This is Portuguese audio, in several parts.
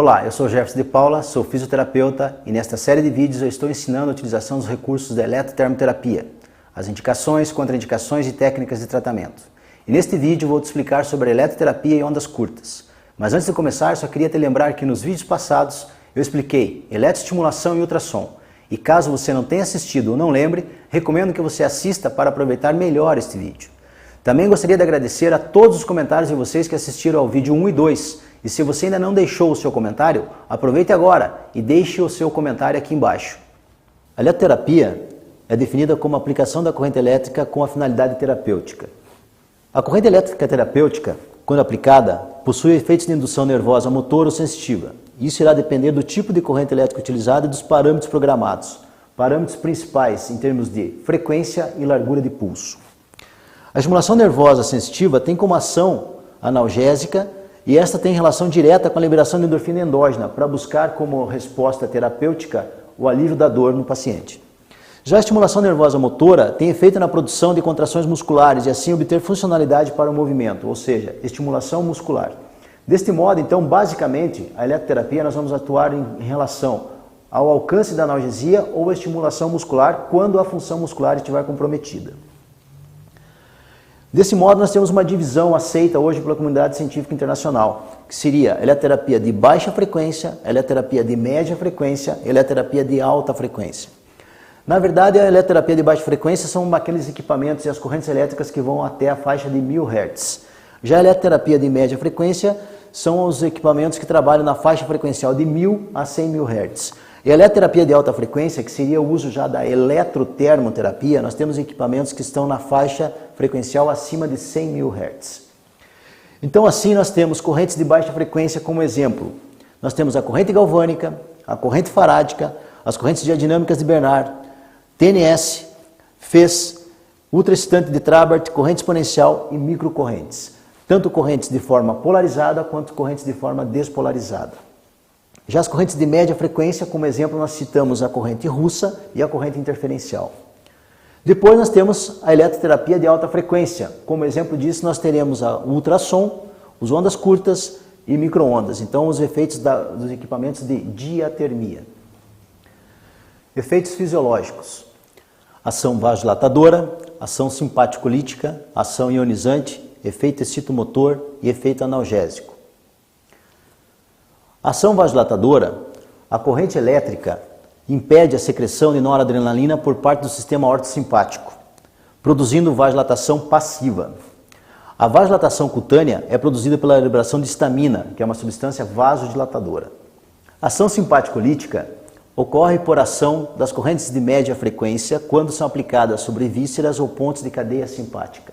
Olá, eu sou Jefferson de Paula, sou fisioterapeuta e nesta série de vídeos eu estou ensinando a utilização dos recursos da eletrotermoterapia, as indicações, contraindicações e técnicas de tratamento. E neste vídeo vou te explicar sobre a eletroterapia e ondas curtas. Mas antes de começar, só queria te lembrar que nos vídeos passados eu expliquei eletroestimulação e ultrassom. E caso você não tenha assistido ou não lembre, recomendo que você assista para aproveitar melhor este vídeo. Também gostaria de agradecer a todos os comentários de vocês que assistiram ao vídeo 1 e 2. E se você ainda não deixou o seu comentário, aproveite agora e deixe o seu comentário aqui embaixo. A eletroterapia é definida como a aplicação da corrente elétrica com a finalidade terapêutica. A corrente elétrica terapêutica, quando aplicada, possui efeitos de indução nervosa motor ou sensitiva. Isso irá depender do tipo de corrente elétrica utilizada e dos parâmetros programados. Parâmetros principais em termos de frequência e largura de pulso. A estimulação nervosa sensitiva tem como ação analgésica e esta tem relação direta com a liberação de endorfina endógena para buscar como resposta terapêutica o alívio da dor no paciente. Já a estimulação nervosa motora tem efeito na produção de contrações musculares e assim obter funcionalidade para o movimento, ou seja, estimulação muscular. Deste modo, então, basicamente, a eletroterapia nós vamos atuar em relação ao alcance da analgesia ou a estimulação muscular quando a função muscular estiver comprometida. Desse modo, nós temos uma divisão aceita hoje pela comunidade científica internacional, que seria a eletroterapia de baixa frequência, a eletroterapia de média frequência e a eletroterapia de alta frequência. Na verdade, a eletroterapia de baixa frequência são aqueles equipamentos e as correntes elétricas que vão até a faixa de 1000 Hz. Já a eletroterapia de média frequência são os equipamentos que trabalham na faixa frequencial de 1000 a 100.000 Hz. E a eletroterapia de alta frequência, que seria o uso já da eletrotermoterapia, nós temos equipamentos que estão na faixa frequencial acima de 100.000 Hz. Então assim nós temos correntes de baixa frequência como exemplo. Nós temos a corrente galvânica, a corrente farádica, as correntes diadinâmicas de Bernard, TNS, FES, ultraexcitante de Trabert, corrente exponencial e microcorrentes. Tanto correntes de forma polarizada quanto correntes de forma despolarizada. Já as correntes de média frequência, como exemplo, nós citamos a corrente russa e a corrente interferencial. Depois nós temos a eletroterapia de alta frequência. Como exemplo disso, nós teremos o ultrassom, as ondas curtas e micro-ondas. Então, os efeitos dos equipamentos de diatermia. Efeitos fisiológicos. Ação vasodilatadora, ação simpaticolítica, ação ionizante, efeito excitomotor e efeito analgésico. Ação vasodilatadora, a corrente elétrica impede a secreção de noradrenalina por parte do sistema ortosimpático, produzindo vasodilatação passiva. A vasodilatação cutânea é produzida pela liberação de histamina, que é uma substância vasodilatadora. A ação simpaticolítica ocorre por ação das correntes de média frequência quando são aplicadas sobre vísceras ou pontos de cadeia simpática.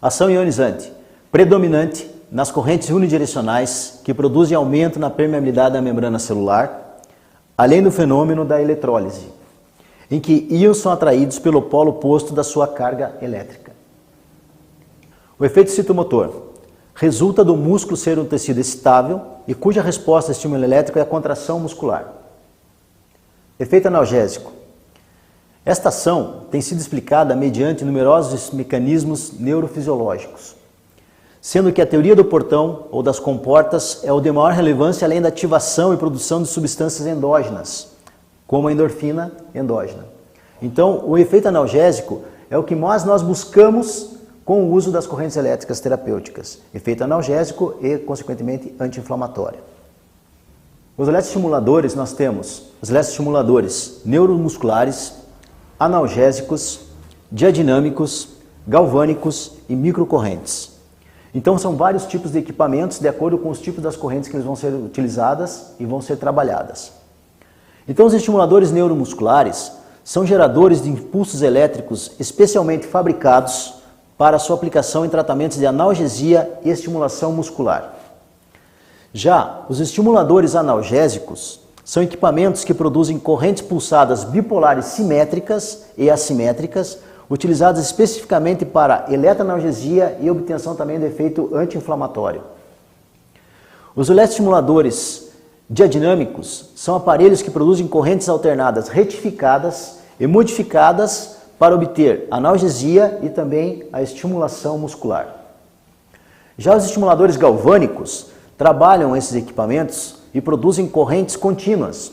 Ação ionizante, predominante nas correntes unidirecionais que produzem aumento na permeabilidade da membrana celular, além do fenômeno da eletrólise, em que íons são atraídos pelo polo oposto da sua carga elétrica. O efeito excitomotor resulta do músculo ser um tecido excitável e cuja resposta ao estímulo elétrico é a contração muscular. Efeito analgésico. Esta ação tem sido explicada mediante numerosos mecanismos neurofisiológicos, sendo que a teoria do portão ou das comportas é o de maior relevância além da ativação e produção de substâncias endógenas, como a endorfina endógena. Então, o efeito analgésico é o que nós buscamos com o uso das correntes elétricas terapêuticas. Efeito analgésico e, consequentemente, anti-inflamatório. Os eletroestimuladores, nós temos os eletroestimuladores neuromusculares, analgésicos, diadinâmicos, galvânicos e microcorrentes. Então são vários tipos de equipamentos de acordo com os tipos das correntes que eles vão ser utilizadas e vão ser trabalhadas. Então os estimuladores neuromusculares são geradores de impulsos elétricos especialmente fabricados para sua aplicação em tratamentos de analgesia e estimulação muscular. Já os estimuladores analgésicos são equipamentos que produzem correntes pulsadas bipolares simétricas e assimétricas, utilizadas especificamente para eletroanalgesia e obtenção também do efeito anti-inflamatório. Os eletroestimuladores diadinâmicos são aparelhos que produzem correntes alternadas retificadas e modificadas para obter analgesia e também a estimulação muscular. Já os estimuladores galvânicos trabalham esses equipamentos e produzem correntes contínuas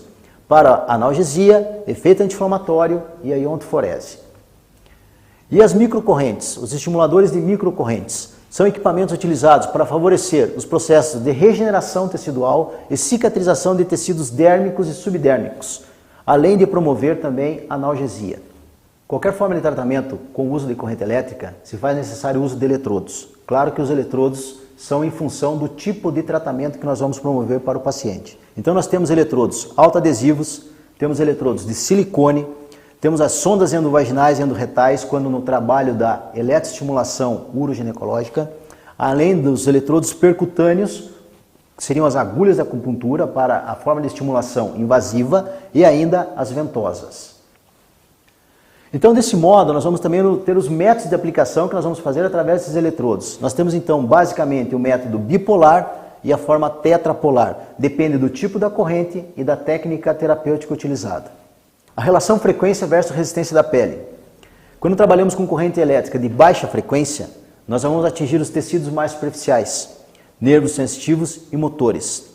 para analgesia, efeito anti-inflamatório e a iontoforese. E as microcorrentes, os estimuladores de microcorrentes, são equipamentos utilizados para favorecer os processos de regeneração tecidual e cicatrização de tecidos dérmicos e subdérmicos, além de promover também analgesia. Qualquer forma de tratamento com o uso de corrente elétrica se faz necessário o uso de eletrodos. Claro que os eletrodos são em função do tipo de tratamento que nós vamos promover para o paciente. Então nós temos eletrodos autoadesivos, temos eletrodos de silicone, temos as sondas endovaginais e endorretais quando no trabalho da eletroestimulação uroginecológica, além dos eletrodos percutâneos, que seriam as agulhas da acupuntura para a forma de estimulação invasiva e ainda as ventosas. Então, desse modo, nós vamos também ter os métodos de aplicação que nós vamos fazer através desses eletrodos. Nós temos, então, basicamente o método bipolar e a forma tetrapolar. Depende do tipo da corrente e da técnica terapêutica utilizada. A relação frequência versus resistência da pele. Quando trabalhamos com corrente elétrica de baixa frequência, nós vamos atingir os tecidos mais superficiais, nervos sensitivos e motores.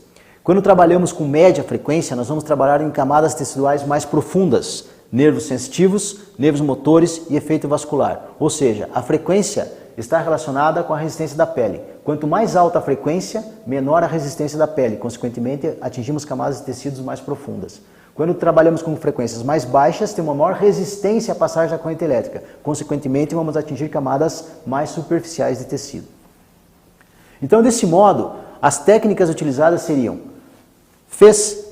Quando trabalhamos com média frequência, nós vamos trabalhar em camadas teciduais mais profundas, nervos sensitivos, nervos motores e efeito vascular. Ou seja, a frequência está relacionada com a resistência da pele. Quanto mais alta a frequência, menor a resistência da pele. Consequentemente, atingimos camadas de tecidos mais profundas. Quando trabalhamos com frequências mais baixas, tem uma maior resistência à passagem da corrente elétrica. Consequentemente, vamos atingir camadas mais superficiais de tecido. Então, desse modo, as técnicas utilizadas seriam FES,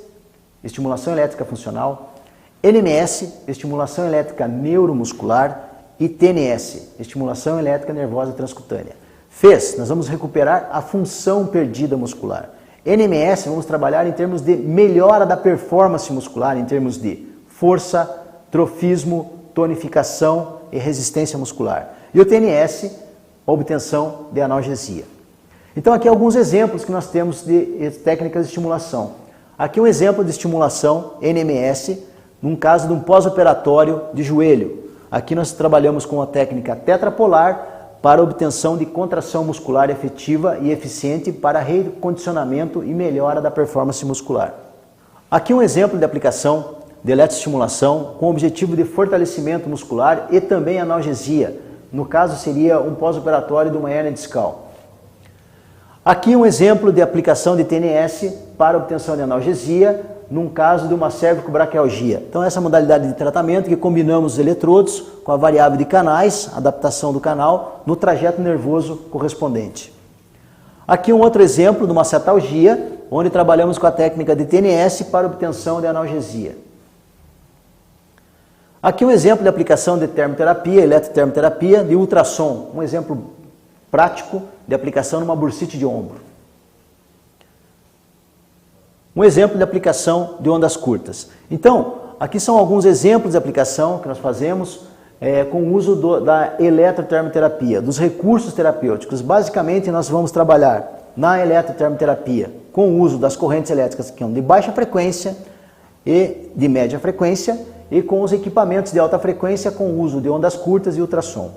estimulação elétrica funcional, NMS, estimulação elétrica neuromuscular, e TNS, estimulação elétrica nervosa transcutânea. FES, nós vamos recuperar a função perdida muscular. NMS, vamos trabalhar em termos de melhora da performance muscular, em termos de força, trofismo, tonificação e resistência muscular. E o TNS, obtenção de analgesia. Então aqui alguns exemplos que nós temos de técnicas de estimulação. Aqui um exemplo de estimulação NMS, num caso de um pós-operatório de joelho. Aqui nós trabalhamos com a técnica tetrapolar para obtenção de contração muscular efetiva e eficiente para recondicionamento e melhora da performance muscular. Aqui um exemplo de aplicação de eletroestimulação com o objetivo de fortalecimento muscular e também analgesia. No caso seria um pós-operatório de uma hérnia discal. Aqui um exemplo de aplicação de TNS para obtenção de analgesia, num caso de uma cervicobraquialgia. Então essa modalidade de tratamento que combinamos os eletrodos com a variável de canais, adaptação do canal, no trajeto nervoso correspondente. Aqui um outro exemplo de uma cetalgia, onde trabalhamos com a técnica de TNS para obtenção de analgesia. Aqui um exemplo de aplicação de termoterapia, eletrotermoterapia, de ultrassom, um exemplo prático de aplicação numa bursite de ombro. Um exemplo de aplicação de ondas curtas. Então, aqui são alguns exemplos de aplicação que nós fazemos com o uso da eletrotermoterapia, dos recursos terapêuticos. Basicamente, nós vamos trabalhar na eletrotermoterapia com o uso das correntes elétricas que são de baixa frequência e de média frequência e com os equipamentos de alta frequência com o uso de ondas curtas e ultrassom.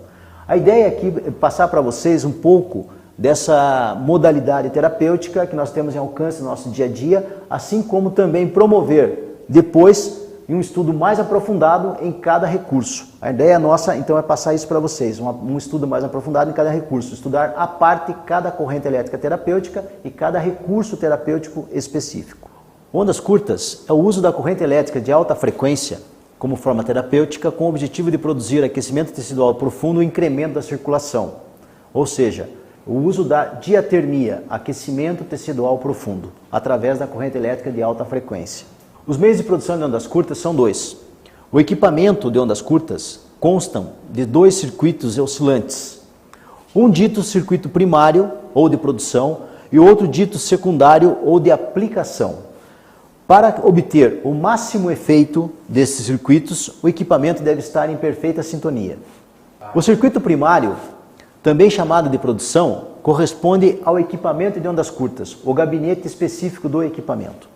A ideia aqui é passar para vocês um pouco dessa modalidade terapêutica que nós temos em alcance no nosso dia a dia, assim como também promover depois um estudo mais aprofundado em cada recurso. A ideia nossa, então, é passar isso para vocês, um estudo mais aprofundado em cada recurso, estudar à parte cada corrente elétrica terapêutica e cada recurso terapêutico específico. Ondas curtas é o uso da corrente elétrica de alta frequência como forma terapêutica com o objetivo de produzir aquecimento tecidual profundo e incremento da circulação, ou seja, o uso da diatermia, aquecimento tecidual profundo, através da corrente elétrica de alta frequência. Os meios de produção de ondas curtas são dois. O equipamento de ondas curtas constam de dois circuitos oscilantes. Um dito circuito primário, ou de produção, e outro dito secundário, ou de aplicação. Para obter o máximo efeito desses circuitos, o equipamento deve estar em perfeita sintonia. O circuito primário, também chamado de produção, corresponde ao equipamento de ondas curtas, o gabinete específico do equipamento.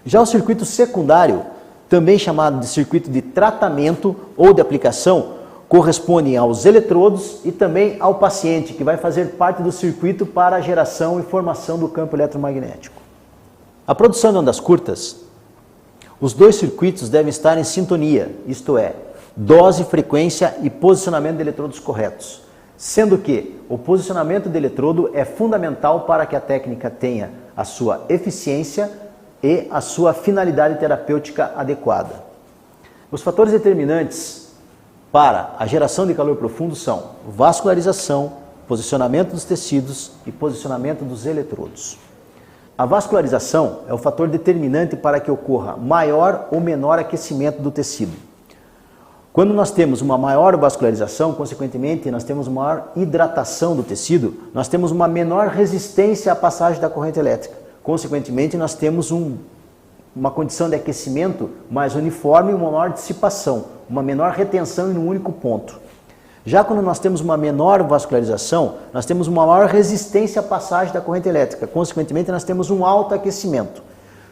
Já o circuito secundário, também chamado de circuito de tratamento ou de aplicação, corresponde aos eletrodos e também ao paciente, que vai fazer parte do circuito para a geração e formação do campo eletromagnético. A produção de ondas curtas, os dois circuitos devem estar em sintonia, isto é, dose, frequência e posicionamento de eletrodos corretos. Sendo que o posicionamento de eletrodo é fundamental para que a técnica tenha a sua eficiência e a sua finalidade terapêutica adequada. Os fatores determinantes para a geração de calor profundo são vascularização, posicionamento dos tecidos e posicionamento dos eletrodos. A vascularização é o fator determinante para que ocorra maior ou menor aquecimento do tecido. Quando nós temos uma maior vascularização, consequentemente, nós temos maior hidratação do tecido, nós temos uma menor resistência à passagem da corrente elétrica. Consequentemente, nós temos uma condição de aquecimento mais uniforme e uma maior dissipação, uma menor retenção em um único ponto. Já quando nós temos uma menor vascularização, nós temos uma maior resistência à passagem da corrente elétrica. Consequentemente, nós temos um alto aquecimento.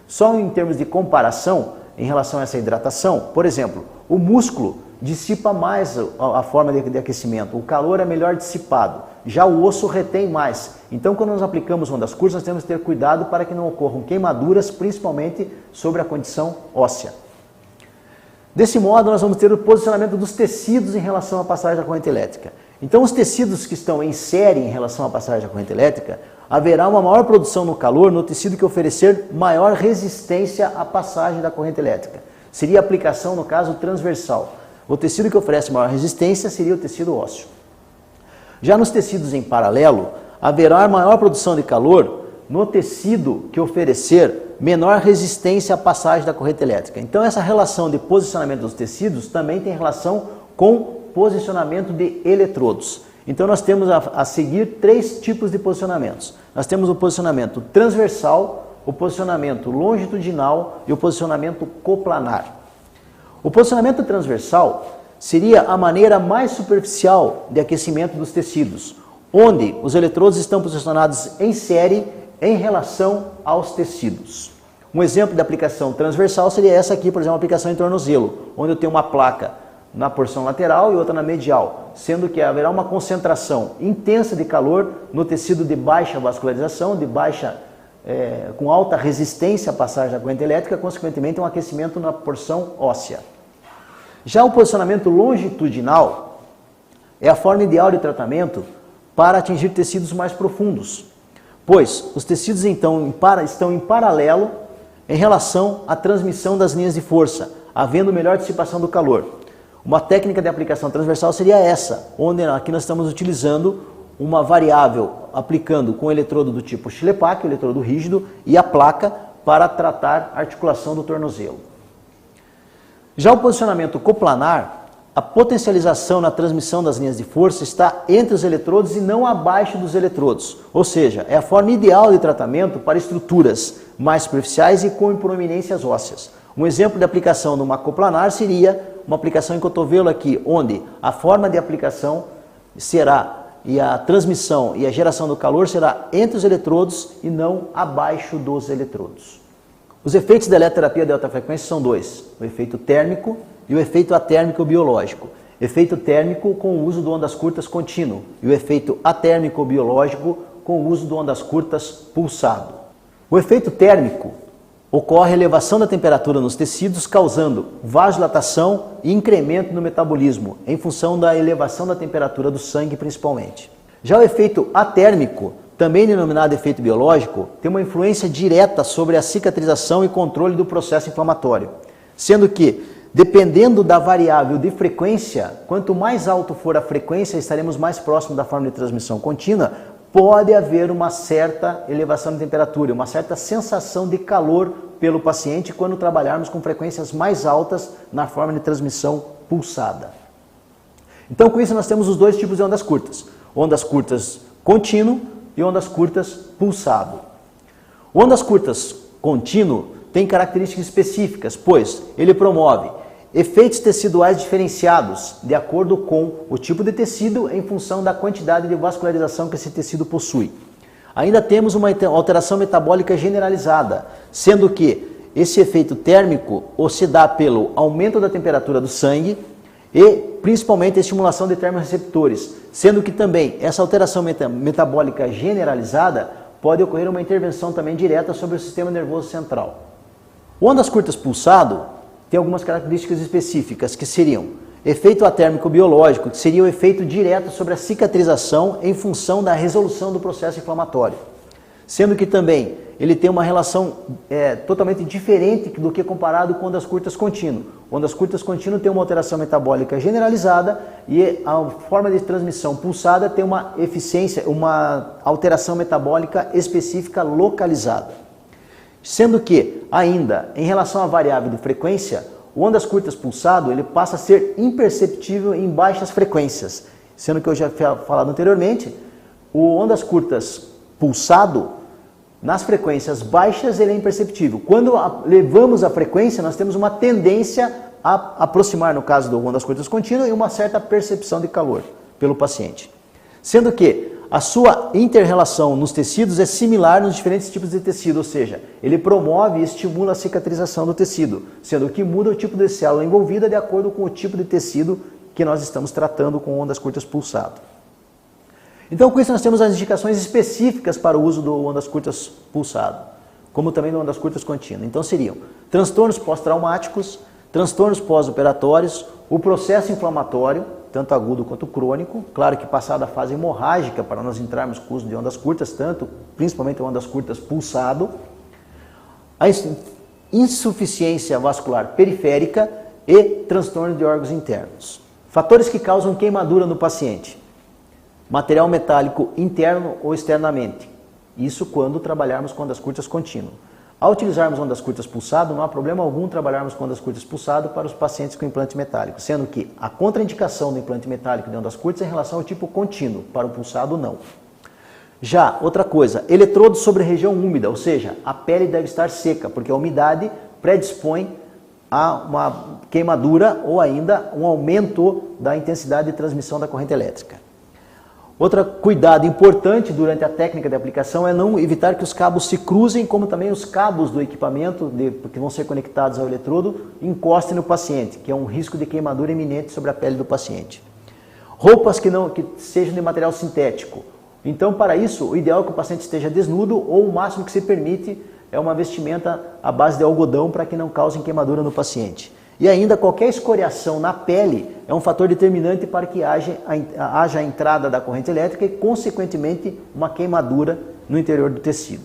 Só em termos de comparação, em relação a essa hidratação, por exemplo, o músculo dissipa mais a forma de aquecimento, o calor é melhor dissipado, já o osso retém mais. Então, quando nós aplicamos ondas curtas, nós temos que ter cuidado para que não ocorram queimaduras, principalmente sobre a condição óssea. Desse modo, nós vamos ter o posicionamento dos tecidos em relação à passagem da corrente elétrica. Então, os tecidos que estão em série em relação à passagem da corrente elétrica, haverá uma maior produção no calor no tecido que oferecer maior resistência à passagem da corrente elétrica. Seria a aplicação, no caso, transversal. O tecido que oferece maior resistência seria o tecido ósseo. Já nos tecidos em paralelo, haverá maior produção de calor no tecido que oferecer menor resistência à passagem da corrente elétrica. Então, essa relação de posicionamento dos tecidos também tem relação com posicionamento de eletrodos. Então, nós temos a seguir três tipos de posicionamentos. Nós temos o posicionamento transversal, o posicionamento longitudinal e o posicionamento coplanar. O posicionamento transversal seria a maneira mais superficial de aquecimento dos tecidos, onde os eletrodos estão posicionados em série em relação aos tecidos. Um exemplo de aplicação transversal seria essa aqui, por exemplo, a aplicação em tornozelo, onde eu tenho uma placa na porção lateral e outra na medial, sendo que haverá uma concentração intensa de calor no tecido de baixa vascularização, com alta resistência à passagem da corrente elétrica, consequentemente um aquecimento na porção óssea. Já o posicionamento longitudinal é a forma ideal de tratamento para atingir tecidos mais profundos, pois os tecidos então estão em paralelo em relação à transmissão das linhas de força, havendo melhor dissipação do calor. Uma técnica de aplicação transversal seria essa, onde aqui nós estamos utilizando uma variável aplicando com o eletrodo do tipo Schlepak, o eletrodo rígido, e a placa para tratar a articulação do tornozelo. Já o posicionamento coplanar, a potencialização na transmissão das linhas de força está entre os eletrodos e não abaixo dos eletrodos, ou seja, é a forma ideal de tratamento para estruturas mais superficiais e com proeminências ósseas. Um exemplo de aplicação de uma coplanar seria uma aplicação em cotovelo aqui, onde a forma de aplicação será, e a transmissão e a geração do calor será entre os eletrodos e não abaixo dos eletrodos. Os efeitos da eletroterapia de alta frequência são dois, o efeito térmico e o efeito atérmico biológico. Efeito térmico com o uso de ondas curtas contínuo e o efeito atérmico biológico com o uso de ondas curtas pulsado. O efeito térmico ocorre a elevação da temperatura nos tecidos, causando vasodilatação e incremento no metabolismo, em função da elevação da temperatura do sangue principalmente. Já o efeito atérmico, também denominado efeito biológico, tem uma influência direta sobre a cicatrização e controle do processo inflamatório, sendo que, dependendo da variável de frequência, quanto mais alto for a frequência, estaremos mais próximo da forma de transmissão contínua, pode haver uma certa elevação de temperatura, uma certa sensação de calor pelo paciente quando trabalharmos com frequências mais altas na forma de transmissão pulsada. Então, com isso, nós temos os dois tipos de ondas curtas contínuo e ondas curtas pulsado. Ondas curtas contínuo tem características específicas, pois ele promove efeitos teciduais diferenciados de acordo com o tipo de tecido em função da quantidade de vascularização que esse tecido possui. Ainda temos uma alteração metabólica generalizada, sendo que esse efeito térmico se dá pelo aumento da temperatura do sangue e principalmente a estimulação de termorreceptores, sendo que também essa alteração metabólica generalizada pode ocorrer uma intervenção também direta sobre o sistema nervoso central. O ondas curtas pulsado tem algumas características específicas, que seriam efeito atérmico biológico, que seria o efeito direto sobre a cicatrização em função da resolução do processo inflamatório. Sendo que também ele tem uma relação totalmente diferente do que comparado com ondas curtas contínuo. Ondas curtas contínuo tem uma alteração metabólica generalizada e a forma de transmissão pulsada tem uma eficiência, uma alteração metabólica específica localizada. Sendo que, ainda, em relação à variável de frequência, o ondas curtas pulsado ele passa a ser imperceptível em baixas frequências. Sendo que eu já tinha falado anteriormente, o ondas curtas pulsado, nas frequências baixas ele é imperceptível. Quando levamos a frequência, nós temos uma tendência a aproximar, no caso do ondas curtas contínuo, e uma certa percepção de calor pelo paciente. Sendo que a sua inter-relação nos tecidos é similar nos diferentes tipos de tecido, ou seja, ele promove e estimula a cicatrização do tecido, sendo que muda o tipo de célula envolvida de acordo com o tipo de tecido que nós estamos tratando com ondas curtas pulsado. Então, com isso, nós temos as indicações específicas para o uso do ondas curtas pulsado, como também do ondas curtas contínuo. Então, seriam transtornos pós-traumáticos, transtornos pós-operatórios, o processo inflamatório, tanto agudo quanto crônico, claro que passada a fase hemorrágica, para nós entrarmos com o uso de ondas curtas, principalmente ondas curtas pulsado, a insuficiência vascular periférica e transtorno de órgãos internos. Fatores que causam queimadura no paciente. Material metálico interno ou externamente. Isso quando trabalharmos com ondas curtas contínuo. Ao utilizarmos ondas curtas pulsado, não há problema algum trabalharmos com ondas curtas pulsado para os pacientes com implante metálico, sendo que a contraindicação do implante metálico de ondas curtas é em relação ao tipo contínuo, para o pulsado não. Já, outra coisa, eletrodos sobre região úmida, ou seja, a pele deve estar seca, porque a umidade predispõe a uma queimadura ou ainda um aumento da intensidade de transmissão da corrente elétrica. Outro cuidado importante durante a técnica de aplicação é não evitar que os cabos se cruzem, como também os cabos do equipamento que vão ser conectados ao eletrodo encostem no paciente, que é um risco de queimadura iminente sobre a pele do paciente. Roupas que sejam de material sintético. Então, para isso, o ideal é que o paciente esteja desnudo ou o máximo que se permite é uma vestimenta à base de algodão para que não causem queimadura no paciente. E ainda qualquer escoriação na pele é um fator determinante para que haja a entrada da corrente elétrica e, consequentemente, uma queimadura no interior do tecido.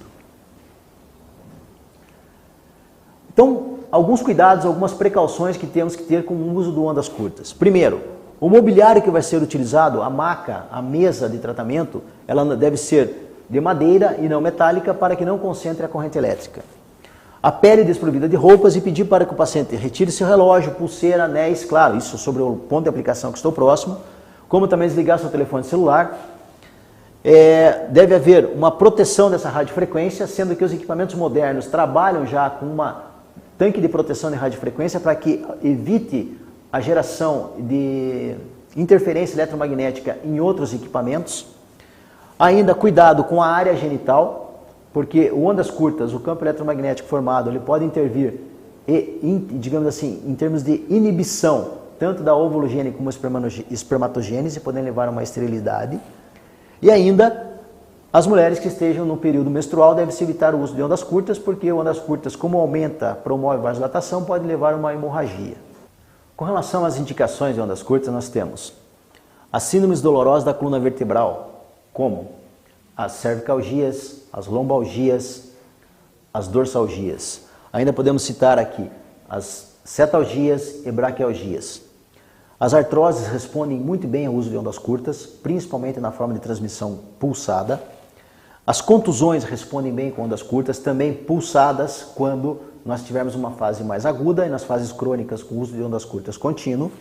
Então, alguns cuidados, algumas precauções que temos que ter com o uso do ondas curtas. Primeiro, o mobiliário que vai ser utilizado, a maca, a mesa de tratamento, ela deve ser de madeira e não metálica para que não concentre a corrente elétrica. A pele desprovida de roupas e pedir para que o paciente retire seu relógio, pulseira, anéis, claro, isso sobre o ponto de aplicação que estou próximo, como também desligar seu telefone celular. Deve haver uma proteção dessa radiofrequência, sendo que os equipamentos modernos trabalham já com uma tanque de proteção de radiofrequência para que evite a geração de interferência eletromagnética em outros equipamentos. Ainda cuidado com a área genital, porque o ondas curtas, o campo eletromagnético formado, ele pode intervir, digamos assim, em termos de inibição, tanto da ovulogênese como espermatogênese, podem levar a uma esterilidade. E ainda, as mulheres que estejam no período menstrual devem-se evitar o uso de ondas curtas, porque ondas curtas, como promove vasodilatação, pode levar a uma hemorragia. Com relação às indicações de ondas curtas, nós temos as síndromes dolorosas da coluna vertebral, como as cervicalgias, as lombalgias, as dorsalgias. Ainda podemos citar aqui as cetalgias e braquialgias. As artroses respondem muito bem ao uso de ondas curtas, principalmente na forma de transmissão pulsada. As contusões respondem bem com ondas curtas, também pulsadas, quando nós tivermos uma fase mais aguda e nas fases crônicas com o uso de ondas curtas contínuo.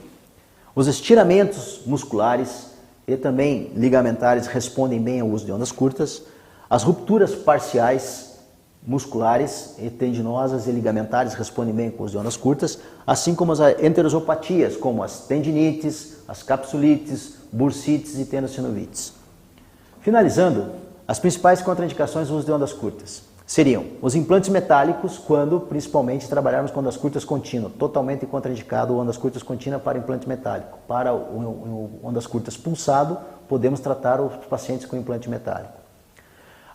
Os estiramentos musculares e também ligamentares respondem bem ao uso de ondas curtas. As rupturas parciais musculares e tendinosas e ligamentares respondem bem com o uso de ondas curtas, assim como as enterosopatias, como as tendinites, as capsulites, bursites e tendinocinovites. Finalizando, as principais contraindicações do uso de ondas curtas seriam os implantes metálicos, quando principalmente trabalharmos com ondas curtas contínuas, totalmente contraindicado ondas curtas contínuas para implante metálico. Para o ondas curtas pulsado, podemos tratar os pacientes com implante metálico.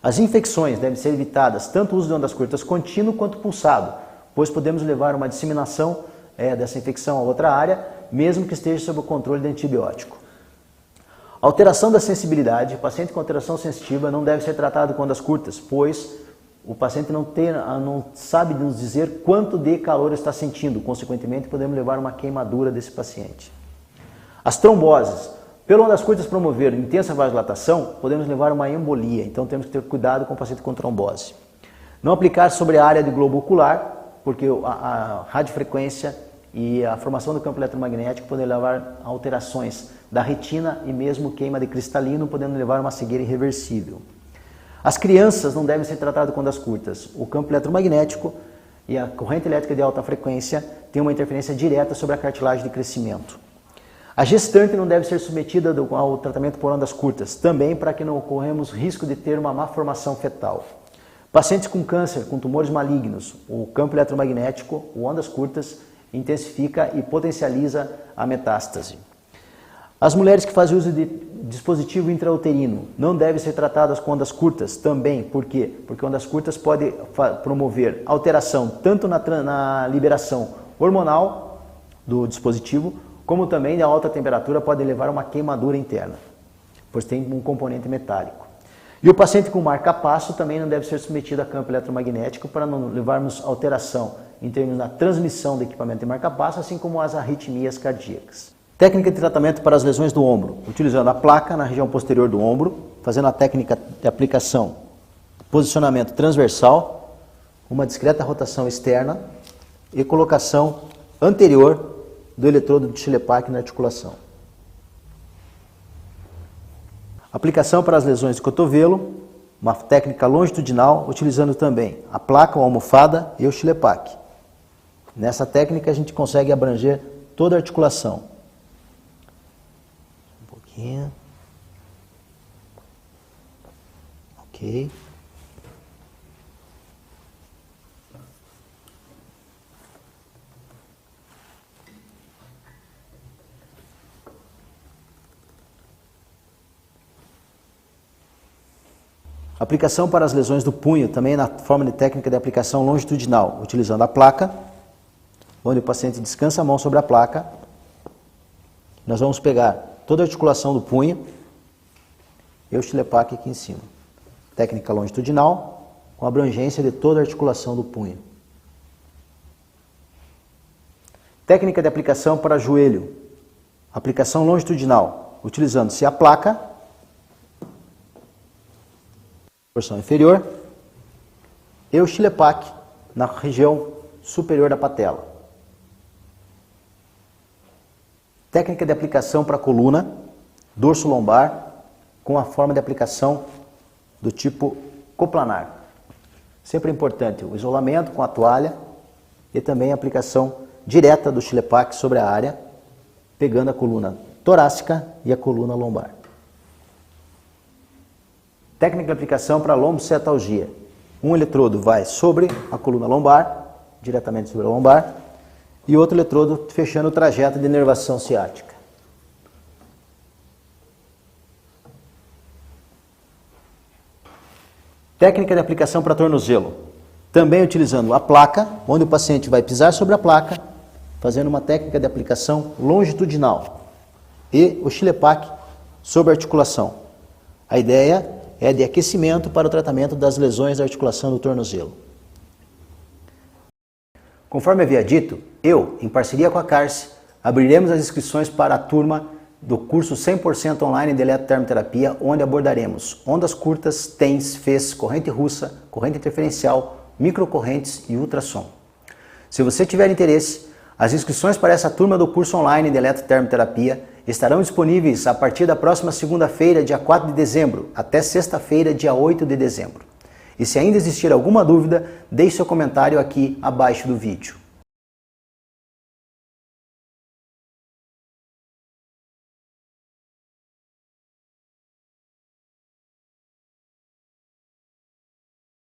As infecções devem ser evitadas tanto o uso de ondas curtas contínuo quanto pulsado, pois podemos levar uma disseminação dessa infecção a outra área, mesmo que esteja sob o controle de antibiótico. Alteração da sensibilidade. O paciente com alteração sensitiva não deve ser tratado com ondas curtas, pois o paciente não sabe nos dizer quanto de calor está sentindo, consequentemente podemos levar uma queimadura desse paciente. As tromboses. Pelo ondas curtas promover intensa vasodilatação, podemos levar uma embolia, então temos que ter cuidado com o paciente com trombose. Não aplicar sobre a área do globo ocular, porque a radiofrequência e a formação do campo eletromagnético podem levar a alterações da retina e mesmo queima de cristalino, podendo levar a uma cegueira irreversível. As crianças não devem ser tratadas com ondas curtas. O campo eletromagnético e a corrente elétrica de alta frequência têm uma interferência direta sobre a cartilagem de crescimento. A gestante não deve ser submetida ao tratamento por ondas curtas, também para que não ocorremos risco de ter uma má formação fetal. Pacientes com câncer, com tumores malignos, o campo eletromagnético, o ondas curtas, intensifica e potencializa a metástase. As mulheres que fazem uso de dispositivo intrauterino não devem ser tratadas com ondas curtas também. Por quê? Porque ondas curtas podem promover alteração tanto na liberação hormonal do dispositivo, como também a alta temperatura pode levar a uma queimadura interna, pois tem um componente metálico. E o paciente com marca-passo também não deve ser submetido a campo eletromagnético para não levarmos alteração em termos da transmissão do equipamento de marca-passo, assim como as arritmias cardíacas. Técnica de tratamento para as lesões do ombro, utilizando a placa na região posterior do ombro, fazendo a técnica de aplicação, posicionamento transversal, uma discreta rotação externa e colocação anterior do eletrodo de Schleppach na articulação. Aplicação para as lesões de cotovelo, uma técnica longitudinal, utilizando também a placa, a almofada e o Schleppach. Nessa técnica a gente consegue abranger toda a articulação. Um pouquinho. Ok. Aplicação para as lesões do punho, também na forma de técnica de aplicação longitudinal, utilizando a placa, onde o paciente descansa a mão sobre a placa. Nós vamos pegar toda a articulação do punho e o Schleppach aqui em cima. Técnica longitudinal, com abrangência de toda a articulação do punho. Técnica de aplicação para joelho, aplicação longitudinal, utilizando-se a placa, porção inferior, e o Schleppach na região superior da patela. Técnica de aplicação para a coluna, dorso lombar, com a forma de aplicação do tipo coplanar. Sempre é importante o isolamento com a toalha e também a aplicação direta do Schleppach sobre a área, pegando a coluna torácica e a coluna lombar. Técnica de aplicação para lombocetalgia. Um eletrodo vai sobre a coluna lombar, diretamente sobre a lombar, e outro eletrodo fechando o trajeto de inervação ciática. Técnica de aplicação para tornozelo. Também utilizando a placa, onde o paciente vai pisar sobre a placa, fazendo uma técnica de aplicação longitudinal. E o Schleppach sobre a articulação. A ideia é de aquecimento para o tratamento das lesões da articulação do tornozelo. Conforme havia dito, eu, em parceria com a CARCE, abriremos as inscrições para a turma do curso 100% online de eletrotermoterapia, onde abordaremos ondas curtas, TENS, FES, corrente russa, corrente interferencial, microcorrentes e ultrassom. Se você tiver interesse, as inscrições para essa turma do curso online de eletrotermoterapia estarão disponíveis a partir da próxima segunda-feira, dia 4 de dezembro, até sexta-feira, dia 8 de dezembro. E se ainda existir alguma dúvida, deixe seu comentário aqui abaixo do vídeo.